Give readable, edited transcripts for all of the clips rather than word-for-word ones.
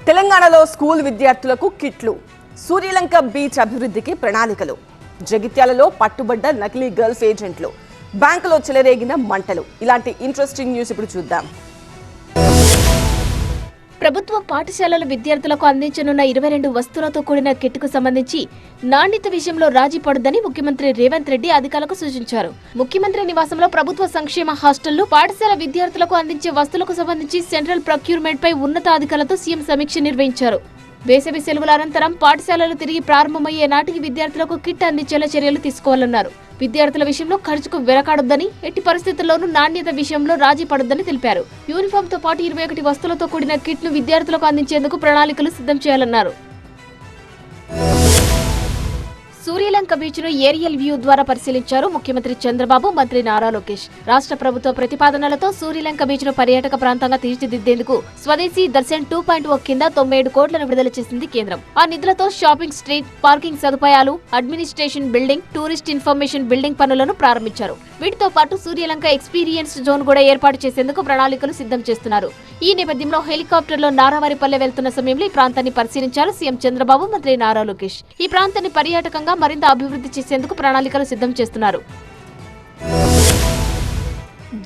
తెలంగాణలో స్కూల్ విద్యార్థులకు కిట్లు, సూర్యలంక బీచ్ అభివృద్ధికి ప్రణాళికలు, జగిత్యాలలో పట్టుబడ్డ నకిలీ గర్ల్స్ ఏజెంట్లు, బ్యాంకులో చెలరేగిన మంటలు. ఇలాంటి ఇంట్రెస్టింగ్ న్యూస్ ఇప్పుడు చూద్దాం. ప్రభుత్వ పాఠశాలల విద్యార్థులకు అందించనున్న 22 వస్తువులతో కూడిన కిట్కు సంబంధించి నాణ్యత విషయంలో రాజీ పడొద్దని ముఖ్యమంత్రి రేవంత్ రెడ్డి అధికారులకు సూచించారు. ముఖ్యమంత్రి నివాసంలో ప్రభుత్వ సంక్షేమ హాస్టళ్లు, పాఠశాల విద్యార్థులకు అందించే వస్తువులకు సంబంధించి సెంట్రల్ ప్రొక్యూర్మెంట్ పై ఉన్నతాధికారులతో సీఎం సమీక్ష నిర్వహించారు. వేసవి సెలవుల అనంతరం పాఠశాలలు తిరిగి ప్రారంభమయ్యే నాటికి విద్యార్థులకు కిట్ అందించేలా చర్యలు తీసుకోవాలన్నారు. విద్యార్థుల విషయంలో ఖర్చుకు వెనకాడొద్దని, ఎట్టి పరిస్థితుల్లోనూ నాణ్యత విషయంలో రాజీ పడొద్దని తెలిపారు. యూనిఫామ్ తో పాటు 21 వస్తువులతో కూడిన కిట్ ను విద్యార్థులకు అందించేందుకు ప్రణాళికలు సిద్ధం చేయాలన్నారు. సూర్యలంక బీచ్ ను ఏరియల్ వ్యూ ద్వారా పరిశీలించారు ముఖ్యమంత్రి చంద్రబాబు, మంత్రి నారా లోకేష్. రాష్ట్ర ప్రభుత్వ ప్రతిపాదనలతో సూర్యలంక బీచ్ ను పర్యాటక ప్రాంతంగా తీర్చిదిద్దేందుకు స్వదేశీ దర్శన్ 2.0 కింద 97 కోట్లను విడుదల చేసింది కేంద్రం. ఆ నిధులతో షాపింగ్ స్ట్రీట్, పార్కింగ్ సదుపాయాలు, administration building, tourist information building పనులను ప్రారంభించారు. వీటితో పాటు సూర్యలంక ఎక్స్పీరియన్స్ జోన్ కూడా ఏర్పాటు చేసేందుకు ప్రణాళికలు సిద్ధం చేస్తున్నారు. ఈ నేపథ్యంలో హెలికాప్టర్లో నారావారిపల్లె వెళ్తున్న సమయంలో ఈ ప్రాంతాన్ని పరిశీలించారు సీఎం చంద్రబాబు, మంత్రి నారా లోకేష్. ఈ ప్రాంతాన్ని పర్యాటకంగా మరింత అభివృద్ధి చేసేందుకు ప్రణాళికలు సిద్ధం చేస్తున్నారు.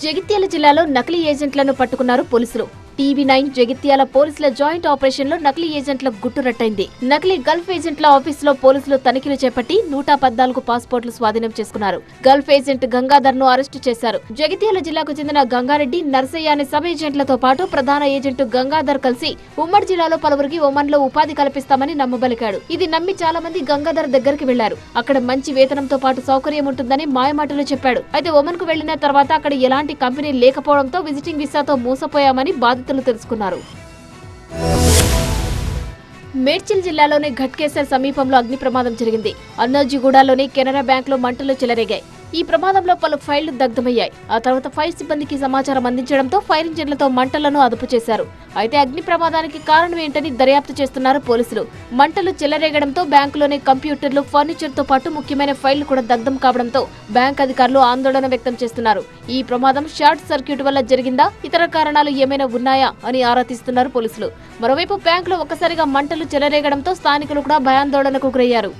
జగిత్యాల జిల్లాలో నకిలీ ఏజెంట్లను పట్టుకున్నారు పోలీసులు. TV9 జగిత్యాల పోలీసుల జాయింట్ ఆపరేషన్ లో నకిలీ ఏజెంట్ల గుట్టురట్టయింది. నకిలీ గల్ఫ్ ఏజెంట్ల ఆఫీసులో పోలీసులు తనిఖీలు చేపట్టి 114 పాస్పోర్ట్లు స్వాధీనం చేసుకున్నారు. గల్ఫ్ ఏజెంట్ గంగాధర్ ను అరెస్టు చేశారు. జగిత్యాల జిల్లాకు చెందిన గంగారెడ్డి, నర్సయ్య అనే సబ్ ఏజెంట్లతో పాటు ప్రధాన ఏజెంట్ గంగాధర్ కలిసి ఉమ్మడి జిల్లాలో పలువురికి ఒమన్ లో ఉపాధి కల్పిస్తామని నమ్మబలికాడు. ఇది నమ్మి చాలా మంది గంగాధర్ దగ్గరికి వెళ్లారు. అక్కడ మంచి వేతనంతో పాటు సౌకర్యం ఉంటుందని మాయమాటలు చెప్పాడు. అయితే ఒమన్ కు వెళ్లిన తర్వాత అక్కడ ఎలాంటి కంపెనీ లేకపోవడంతో విజిటింగ్ వీసాతో మోసపోయామని బాధితులు తెలుసుకున్నారు. మేడ్చల్ జిల్లాలోని ఘట్కేసర్ సమీపంలో అగ్ని ప్రమాదం జరిగింది. అన్నాజీగూడలోని కెనరా బ్యాంక్ లో మంటలు చెలరేగాయి. ఈ ప్రమాదంలో పలు ఫైళ్లు దగ్ధమయ్యాయి. ఆ తర్వాత ఫైర్ సిబ్బందికి సమాచారం అందించడంతో ఫైర్ ఇంజిన్లతో మంటలను అదుపు చేశారు. అయితే అగ్ని ప్రమాదానికి కారణం ఏంటని దర్యాప్తు చేస్తున్నారు పోలీసులు. మంటలు చెలరేగడంతో బ్యాంకులోని కంప్యూటర్లు, ఫర్నిచర్ తో పాటు ముఖ్యమైన ఫైళ్లు కూడా దగ్ధం కావడంతో బ్యాంక్ అధికారులు ఆందోళన వ్యక్తం చేస్తున్నారు. ఈ ప్రమాదం షార్ట్ సర్క్యూట్ వల్ల జరిగిందా, ఇతర కారణాలు ఏమైనా ఉన్నాయా అని ఆరా తీస్తున్నారు పోలీసులు. మరోవైపు బ్యాంకులో ఒక్కసారిగా మంటలు చెలరేగడంతో స్థానికులు కూడా భయాందోళనకు గురయ్యారు.